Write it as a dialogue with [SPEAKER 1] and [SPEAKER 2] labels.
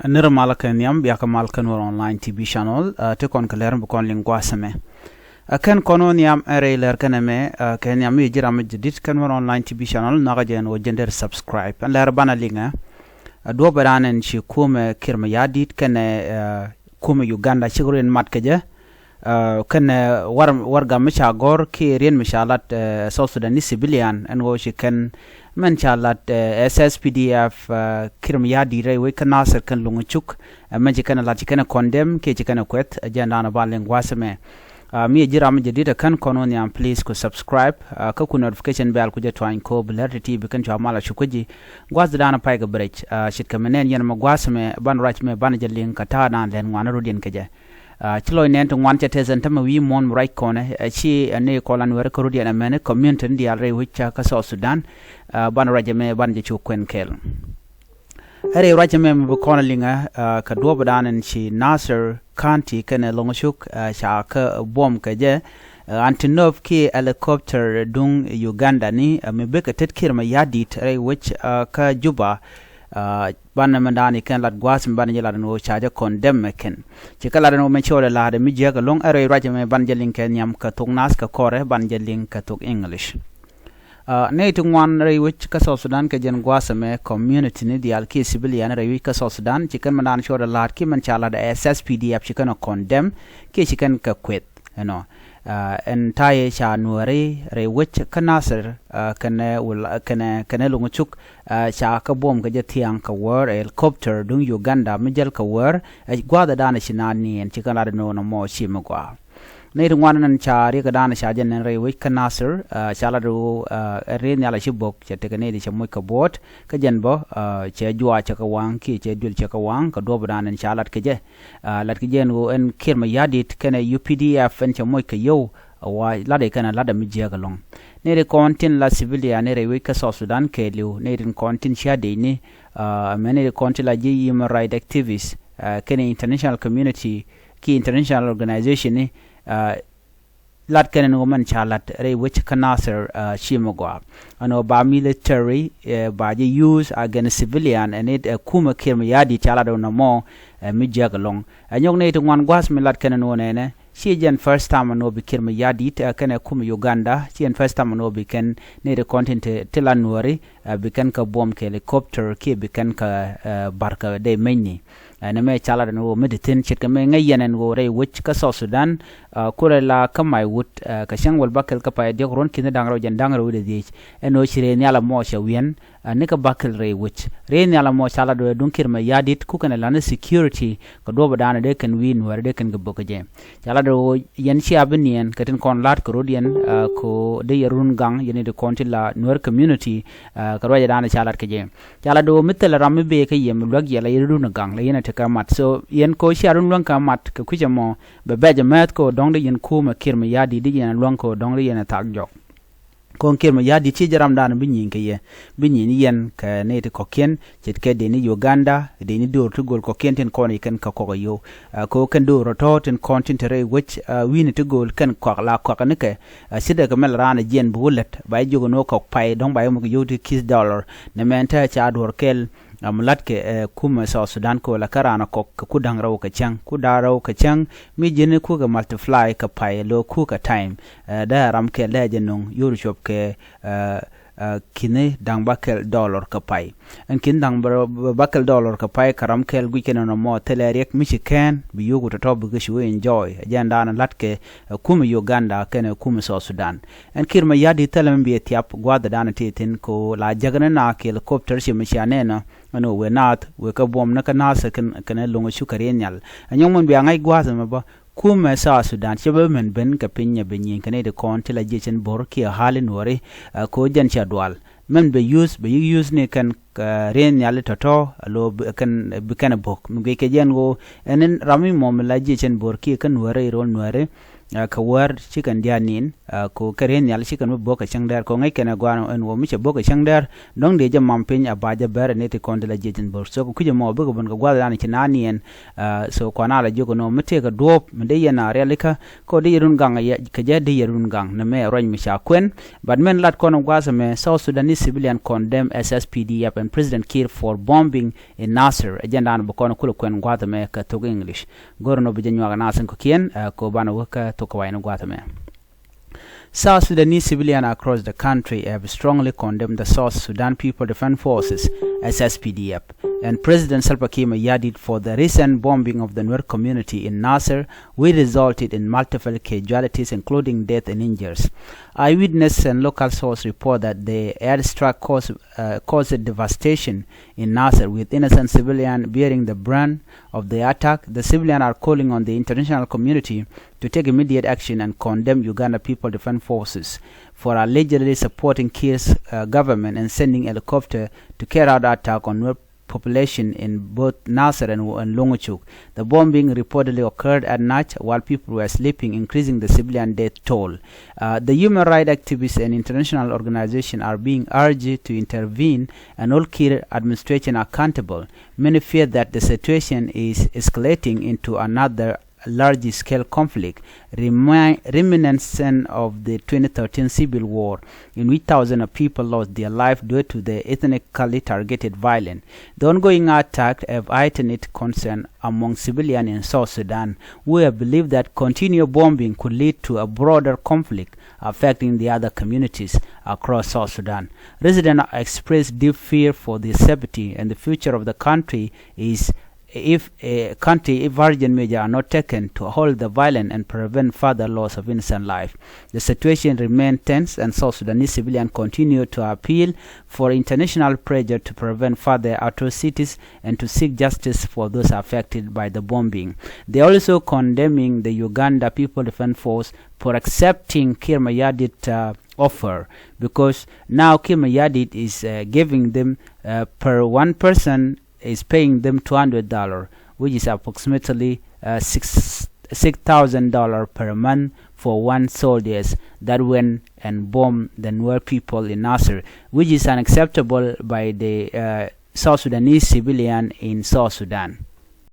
[SPEAKER 1] Nir malakan yam biaka malkan war online TV channel te kon kaleran bu kon lingwa same kan konon yam ere ler kaname kan yam yijira majidit kan war online TV channel naga jen wo gender subscribe an ler bana linga do baranen chi kume kirma yadit kan kume Uganda chigurin matkaje kan warga misha gor ki rien mishalat South Sudan civilian and wo shi kan man chalat SSPDF kirma yadi we kan nasir kan lunguchuk man jikana la jikana condemn ke jikana kuëth agenda na balen wasame mi jira am jadida kan konon yam please ko subscribe ka ku notification bell ku je twain ko blurry tv kan jamala shukuji gwaz dana pai ga bridge shit kamenen yan magwasame ban right me ban jalin ka ta na len wana rudin kaje chilo nen to wan chatezen tama wi mon right kone chi ne kolan wer ko rudin amene community ndi alre wicha ka South Sudan ban rajame ban je chukwen kel Hare rajame me kona linga ka do badanen chi Nasser County kene longshuk sha ka bom ka je antinov ki helicopter dung Uganda ni me be ka tetkir ma yadit re which ka Juba banna mandani ken lat gwas ban jela no chaja condemn ken chikala no me chole la de mi je ka long are rajame ban jelin ken yam ka thoknath ka kore ban jelin ka thok English ne to one re which ka South Sudan ka jen gwasame community ni diaal ki civilian re ka South Sudan chicken manan shore lat ki man chala da SSPDF chicken condemn ki chicken ka kuëth entire cha nuere re which ka nasir kane lunguchuk cha ka bom ka jetiang ka war helicopter dung Uganda mijel ka war gwada dana shinani en chicken la no mo shimagwa ne rungwanan chari ka dana shajen re which ka nasir chala do re nyala shibok chete ka ne di chamoy ka bot ka jenbo che jua cha ka wang ki che dul cha ka wang ka do banan chalat ka je lat ka jen wo en kirma yadit kana UPDF en chamoy ka yo wa lade kana lada mijia ga long ne re kontin la civilian ne re which ka South Sudan ke liu ne rin kontin shade ni mene re kontin la ji human right activists kana international community ki international organization ni lat kenen woman chalat re which kanasir shimogwa ano ba military ba je use against civilian and it kuma kirma yadi chalado no mo mijagalong anyong ne to wan gwas milat kenen wonene she jen first time no be kirma yadi kana kuma Uganda she first time no be ken ne the content tilanuri be ken ka bomb ke helicopter ke be ken ka barka de menni na me chala no meditin chit ka me ngayen go re which ka South Sudan kure la ka mai wut ka shangwal bakel ka pa de ron kin dangro jan dangro de dich eno chire ni ala mo sha wien ne ka bakel re which re ni ala mo chala do dun kirma yadit ku kana la security ka do badana de kan win war de kan gbo ka je chala do yen shi abnien katin kon lat ko rodien ko de yarun gang yene de kontila Nuer community ka roja dana chala ka je chala do mitel ram be ka yem log yala yarun gang la yene ka mat so yen ko sharun lon ka mat ka kujamo be beje mat ko dong de yen kuma kirma yadi de yen lon ko dong de yen tag jok kon kirma yadi ci jaram dan binyin ke ye binyin yen ka ne te kokien cit ke de ni Uganda de ni do to gol kokien ten kon ken ka ko yo ko ken do roto ten content re which win to gol ken ko la ko ne ke sida ka mel rana jen bulet bay jogo no ko pay dong bay mo yo to kiss dollar ne menta cha dor kel amlat ke kuma South Sudan ko la karana ko ku dangraw ka chang ku daraw ka chang mi jene ku ga multiply ka pay lo ku ka time da ram ke la jenong yuru shop ke kine dang bakel dollar ka pay en kin dang bakel dollar ka pay karam kel gu ken no mo telerek mi chiken bi yugo to tob gu shwe enjoy agenda na latke kuma Uganda ken kuma South Sudan en kirma yadi telam bi etiap gwada dana titin ko la jagana na ke helicopter shi mi chanena ano we not we ka bom na kana sa kan longo shukare nyal anyong mon bi ngai gwaza ma ba kuma South Sudan chebe men ben ka pinya benyin kane de kontila jechen bor ki halin wore ko jan chadwal men be use ne kan ren nyal toto lo kan be kan bok nge ke jen go enen rami mom la jechen bor ki kan wore ron wore ka war chicken dia nin ko karen yal chicken mo boka changder ko ngai kana gwano en wo mi che boka changder dong de jam mampin abaja ber ne te kondela jetin bor so ku mo be ko bon ko gwada ni chinani en so ko na la jogo no mete ka dop mede yana relika ko de yerun gang ya ka je de yerun gang na me roñ mi sha kwen but men lat kono gwasa me South Sudanese civilian condemn SSPDF and President Kiir for bombing in Nasser agenda an bokono kulo kwen gwata me ka to English gorno be jenwa na sen ko kien ko bana waka to ko wayno gwata me. South Sudanese civilians across the country have strongly condemned the South Sudan People Defense Forces (SSPDF) and President Salva Kiir Mayardit for the recent bombing of the Nuer community in Nasser, which resulted in multiple casualties, including death and injuries. Eyewitnesses and local sources report that the airstrike caused devastation in Nasser, with innocent civilians bearing the brunt of the attack. The civilians are calling on the international community to take immediate action and condemn Uganda People Defense Forces for allegedly supporting Kiir's government and sending helicopter to carry out attack on Nuer population in both Nasser and Longchuk. The bombing reportedly occurred at night while people were sleeping, increasing the civilian death toll. The human rights activists and international organizations are being urged to intervene and hold Kiir administration accountable. Many fear that the situation is escalating into another large-scale conflict, reminiscent of the 2013 civil war, in which thousands of people lost their life due to the ethnically targeted violence. The ongoing attack have heightened concern among civilians in South Sudan, who have believed that continued bombing could lead to a broader conflict affecting the other communities across South Sudan. Residents expressed deep fear for the safety and the future of the country if urgent measures are not taken to halt the violence and prevent further loss of innocent life. The situation remains tense, and South Sudanese civilians continue to appeal for international pressure to prevent further atrocities and to seek justice for those affected by the bombing. They are also condemning the Uganda People Defense Force for accepting Kiir Mayardit offer, because now Kiir Mayardit is giving them per one person is paying them $200, which is approximately $6,000 per month for one soldiers that went and bombed the Nuer people in Nasser, which is unacceptable by the South Sudanese civilian in South Sudan.